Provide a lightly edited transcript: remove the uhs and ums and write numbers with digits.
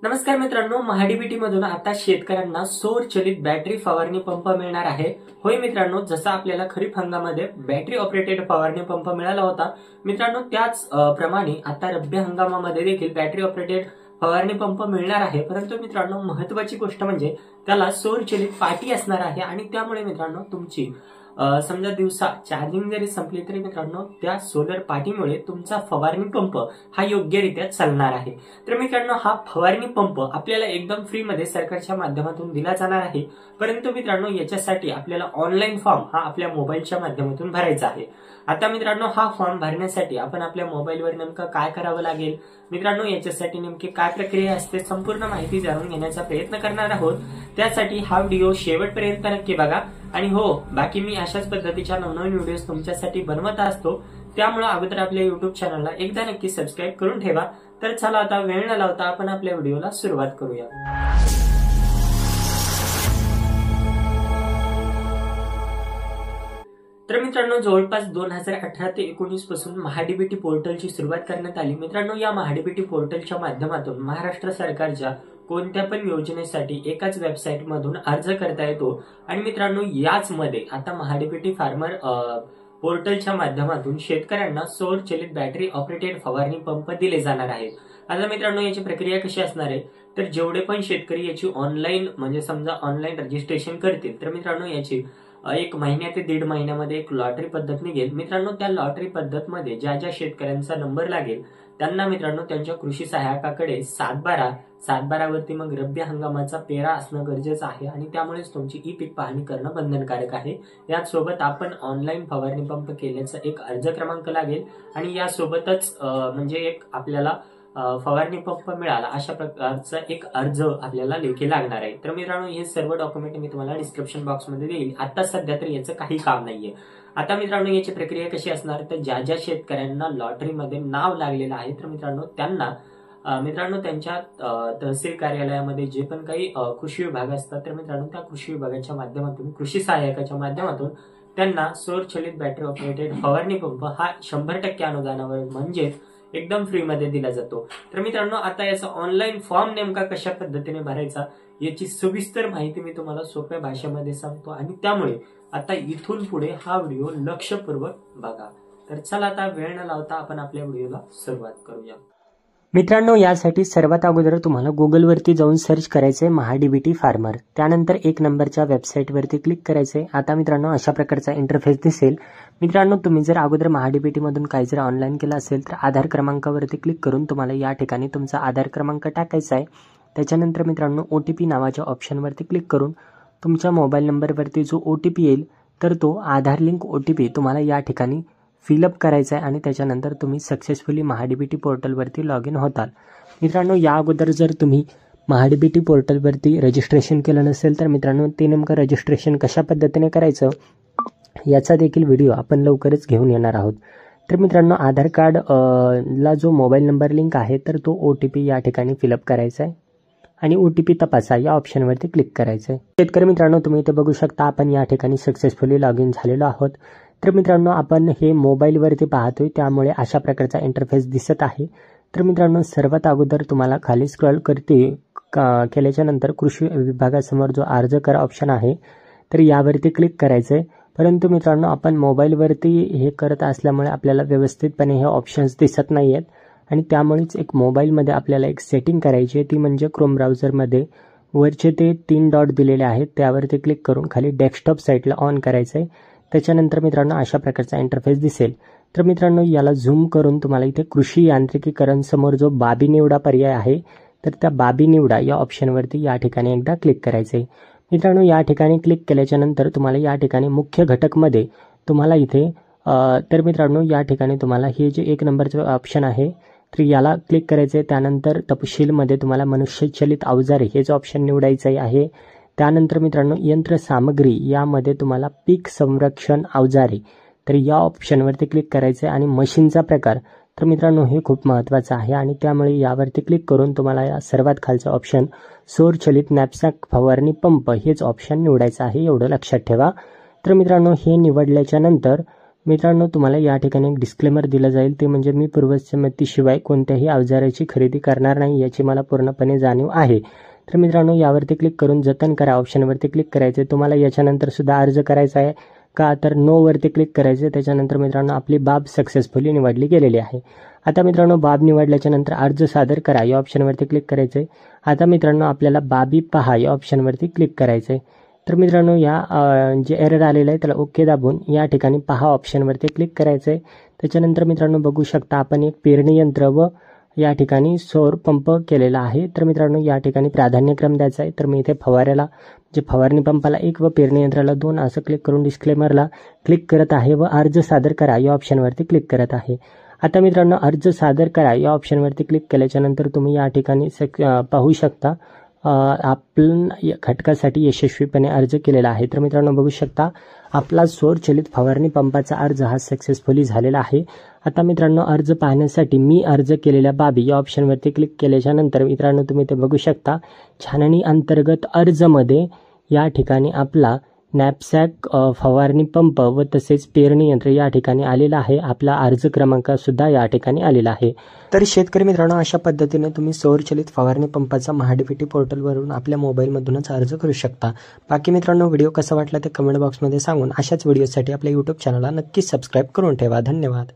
नमस्कार मित्रांनो, महाडीबीटी मधून आता शेतकऱ्यांना सौर चलित बॅटरी फवारणी पंप मिळणार आहे। होय मित्रांनो, जसा आपल्याला खरीप हंगामामध्ये बॅटरी ऑपरेटेड फवारणी पंप मिळाला होता मित्रांनो, त्याच प्रमाणे आता रब्बी हंगामामध्ये देखील बॅटरी ऑपरेटेड फवारणी पंप मिळणार आहे। परंतु मित्रांनो, महत्त्वाची गोष्ट म्हणजे त्याला सौर चलित पाटी असणार आहे आणि त्यामुळे मित्रांनो तुमची समजा दिवसा चार्जिंग जरी संपली तरी मित्रांनो त्या सोलर पाटीमुळे तुमचा फवारणी पंप हा योग्यरित्या चालणार आहे। तर मित्रांनो, हा फवारणी पंप आपल्याला एकदम फ्री मध्ये सरकारच्या माध्यमातून दिला जाणार आहे। परंतु मित्रांनो, याच्यासाठी आपल्याला ऑनलाईन फॉर्म हा आपल्या मोबाईलच्या माध्यमातून भरायचा आहे। आता मित्रांनो, हा फॉर्म भरण्यासाठी आपण आपल्या मोबाईलवर नेमकं काय करावं लागेल मित्रांनो, याच्यासाठी नेमकी काय प्रक्रिया असते संपूर्ण माहिती जाणून घेण्याचा प्रयत्न करणार आहोत। त्यासाठी हा व्हिडिओ शेवटपर्यंत नक्की बघा आणि हो, बाकी मी अशाच पद्धतीच्या नवनवीन व्हिडिओज तुमच्यासाठी बनवत असतो, त्यामुळे अगोदर आपल्या युट्यूब चॅनलला एकदा नक्की सबस्क्राईब करून ठेवा। तर चला आता वेळ न लावता आपण आपल्या व्हिडिओला सुरुवात करूया। तर मित्रांनो, जवळपास 2018 ते 19 पासून महाडीबीटी पोर्टलची सुरुवात करण्यात आली। मित्रांनो, या महाडीबीटी पोर्टलच्या माध्यमातून महाराष्ट्र सरकारच्या कोणत्या पण योजनेसाठी एकाच वेबसाईट मधून अर्ज करता येतो आणि मित्रांनो, याच मध्ये आता महाडीबीटी फार्मर पोर्टलच्या माध्यमातून शेतकऱ्यांना सौर चलित बॅटरी ऑपरेटेड फवारणी पंप दिले जाणार आहेत। आता मित्रांनो, याची प्रक्रिया कशी असणार आहे, तर जेवढे पण शेतकरी याची ऑनलाईन म्हणजे समजा ऑनलाईन रजिस्ट्रेशन करतील तर मित्रांनो याची 1 महिन्या ते 1.5 महिन्यामध्ये एक लॉटरी पद्धत निघेल। मित्रांनो, त्या लॉटरी पद्धत मध्ये ज्या ज्या शेतकऱ्यांचा नंबर लागेल त्यांना मित्रांनो त्यांच्या कृषी सहाय्यकाकडे 7/12 वरती मग रब्बी हंगामाचा पेरा असणं गरजेचं आहे आणि त्यामुळेच तुमची ई पीक पाहणी करणं बंधनकारक आहे। यासोबत आपण ऑनलाईन फवारणी पंप केल्याचा एक अर्ज क्रमांक लागेल आणि यासोबतच म्हणजे एक आपल्याला फवारणी पंप मिळाला अशा प्रकारचा एक अर्ज आपल्याला लेखी लागणार आहे। तर मित्रांनो, हे सर्व डॉक्युमेंट मी तुम्हाला डिस्क्रिप्शन बॉक्स मध्ये देईल। आता सध्या तर याचं काही काम नाहीये। आता मित्रांनो, याची प्रक्रिया कशी असणार, तर ज्या ज्या शेतकऱ्यांना लॉटरीमध्ये नाव लागलेलं आहे तर मित्रांनो त्यांना मित्रांनो त्यांच्या तहसील कार्यालयामध्ये जे पण काही कृषी विभाग असतात तर मित्रांनो त्या कृषी विभागाच्या माध्यमातून कृषी सहाय्यकाच्या माध्यमातून त्यांना सौर चलित बॅटरी ऑपरेटेड फवारणी पंप हा 100% अनुदानावर म्हणजेच एकदम फ्री मध्ये दिला जातो। तर मित्रांनो, आता याचा ऑनलाईन फॉर्म नेमका कशा पद्धतीने भरायचा याची सविस्तर माहिती मी तुम्हाला सोप्या भाषेमध्ये सांगतो आणि त्यामुळे आता इथून पुढे हा व्हिडिओ लक्षपूर्वक बघा। तर चला आता वेळ न लावता आपण आपल्या व्हिडिओला सुरुवात करूया। मित्रांनो, यासाठी सर्वात अगोदर तुम्हाला गुगल वरती जाऊन सर्च करायचे महाडीबीटी फार्मर, त्यानंतर 1 नंबरच्या वेबसाईट वरती क्लिक करायचे। आता मित्रांनो, अशा प्रकारचा इंटरफेस दिसेल। मित्रांनो, तुम्ही जर अगोदर महाडीबीटी मधून काही जर ऑनलाईन केलं असेल तर आधार क्रमांकावरती क्लिक करून तुम्हाला या ठिकाणी तुमचा आधार क्रमांक टाकायचा आहे। त्याच्यानंतर मित्रांनो, OTP नावाच्या ऑप्शनवरती क्लिक करून तुमच्या मोबाईल नंबरवरती जो OTP येईल तर तो आधार लिंक OTP तुम्हाला या ठिकाणी फिलअप करायचा आहे आणि त्याच्यानंतर तुम्ही सक्सेसफुली महाडीबीटी पोर्टलवरती लॉग इन होताल। मित्रांनो, या अगोदर जर तुम्ही महाडीबीटी पोर्टलवरती रजिस्ट्रेशन केलं नसेल तर मित्रांनो ते नेमकं रजिस्ट्रेशन कशा पद्धतीने करायचं याचा देखील व्हिडिओ आपण लवकरच घेऊन येणार आहोत। तर मित्रांनो, आधार कार्ड ला जो मोबाईल नंबर लिंक आहे तर तो OTP या ठिकाणी फिलअप करायचा आहे आणि OTP तपासा या ऑप्शनवरती क्लिक करायचं आहे। शेतकरी मित्रांनो, तुम्ही इथे बघू शकता आपण या ठिकाणी सक्सेसफुली लॉग इन झालेलो आहोत। तर मित्रांनो, आपण हे मोबाईलवरती पाहतोय त्यामुळे अशा प्रकारचा इंटरफेस दिसत आहे। तर मित्रांनो, सर्वात अगोदर तुम्हाला खाली स्क्रॉल केल्याच्या नंतर कृषी विभागासमोर जो अर्ज करा ऑप्शन आहे तर यावरती क्लिक करायचंय। परंतु मित्रांनो, आपण मोबाईलवरती हे करत असल्यामुळे आपल्याला व्यवस्थितपणे हे ऑप्शन्स दिसत नाहीयेत आणि त्यामुळेच एक मोबाईलमध्ये आपल्याला एक सेटिंग करायची आहे, ती म्हणजे क्रोम ब्राउझरमध्ये वरचे ते 3 डॉट दिलेले आहेत त्यावरती क्लिक करून खाली डेस्कटॉप साईटला ऑन करायचं आहे। त्याच्यानंतर मित्रांनो, अशा प्रकारचा इंटरफेस दिसेल। तर मित्रांनो, याला झूम करून तुम्हाला इथे कृषी यांत्रिकीकरण समोर जो बाबी निवडा पर्याय आहे तर त्या बाबी निवडा या ऑप्शनवरती या ठिकाणी एकदा क्लिक करायचं आहे। मित्रांनो, या ठिकाणी क्लिक केल्याच्या नंतर तुम्हाला या ठिकाणी मुख्य घटकमध्ये तुम्हाला इथे तर मित्रांनो या ठिकाणी तुम्हाला हे जे 1 नंबरचं ऑप्शन आहे तर याला क्लिक करायचं आहे। त्यानंतर तपशीलमध्ये तुम्हाला मनुष्यचलित अवजारे हे जो ऑप्शन निवडायचं आहे। त्यानंतर मित्रांनो, यंत्रसामग्री यामध्ये तुम्हाला पीक संरक्षण अवजारे तर या ऑप्शनवरती क्लिक करायचं आहे आणि मशीनचा प्रकार तर मित्रांनो हे खूप महत्त्वाचं आहे आणि त्यामुळे यावरती क्लिक करून तुम्हाला या सर्वात खालचं ऑप्शन सौर चलित नॅपसॅक फवारणी पंप हेच ऑप्शन निवडायचं आहे, एवढं लक्षात ठेवा। तर मित्रांनो, हे निवडल्याच्या नंतर मित्रांनो, तुम्हाला या ठिकाणी एक डिस्क्लेमर दिलं जाईल, ते म्हणजे मी पूर्वसंमतीशिवाय कोणत्याही अवजाराची खरेदी करणार नाही याची मला पूर्णपणे जाणीव आहे. तर मित्रांनो, यावरती क्लिक करून जतन करा ऑप्शनवरती क्लिक करायचे. तुम्हाला याच्यानंतर सुद्धा अर्ज करायचा आहे का, तर नो वरती क्लिक करायचे. त्याच्यानंतर मित्रांनो आपली बाब सक्सेसफुली निवडली गेलेली आहे. आता मित्रांनो, बाब निवडल्याच्या नंतर अर्ज सादर करा या ऑप्शनवरती क्लिक करायचे. आता मित्रांनो आपल्याला बाबी पहा या ऑप्शनवरती क्लिक करायचे. तर मित्रांनो, या जे एरर आलेलं आहे त्याला ओके दाबून या ठिकाणी पहा ऑप्शनवरती क्लिक करायचं आहे. त्याच्यानंतर मित्रांनो बघू शकता आपण एक पेरणी यंत्र व या ठिकाणी सौर पंप केलेला आहे. तर मित्रांनो या ठिकाणी प्राधान्यक्रम द्यायचा आहे. तर मी इथे फवाऱ्याला जे फवारणी पंपाला 1 व पेरणी यंत्राला 2 असं क्लिक करून डिस्क्लेमरला क्लिक करत आहे व अर्ज सादर करा या ऑप्शनवरती क्लिक करत आहे. आता मित्रांनो, अर्ज सादर करा या ऑप्शनवरती क्लिक केल्याच्या नंतर तुम्ही या ठिकाणी पाहू शकता आपण घटकासाठी यशस्वीपणे अर्ज केलेला आहे. तर मित्रांनो बघू शकता आपला सौर चलित फवारणी पंपाचा अर्ज हा सक्सेसफुली झालेला आहे. आता मित्रांनो, अर्ज पाहण्यासाठी मी अर्ज केलेल्या बाबी या ऑप्शनवरती क्लिक केल्याच्या नंतर मित्रांनो तुम्ही ते बघू शकता छाननी अंतर्गत अर्जमध्ये या ठिकाणी आपला नॅपसॅक फवारणी पंप व तसेच पेरणी यंत्र या ठिकाणी आलेला आहे. आपला अर्ज क्रमांक सुद्धा या ठिकाणी आलेला आहे. तर शेतकरी मित्रांनो, अशा पद्धतीने तुम्ही सौरचलित फवारणी पंपाचा महाडीबीटी पोर्टलवरून आपल्या मोबाईलमधूनच अर्ज करू शकता. बाकी मित्रांनो, व्हिडिओ कसा वाटला ते कमेंट बॉक्समध्ये सांगून अशाच व्हिडिओसाठी आपल्या यूट्यूब चॅनलला नक्कीच सबस्क्राईब करून ठेवा. धन्यवाद.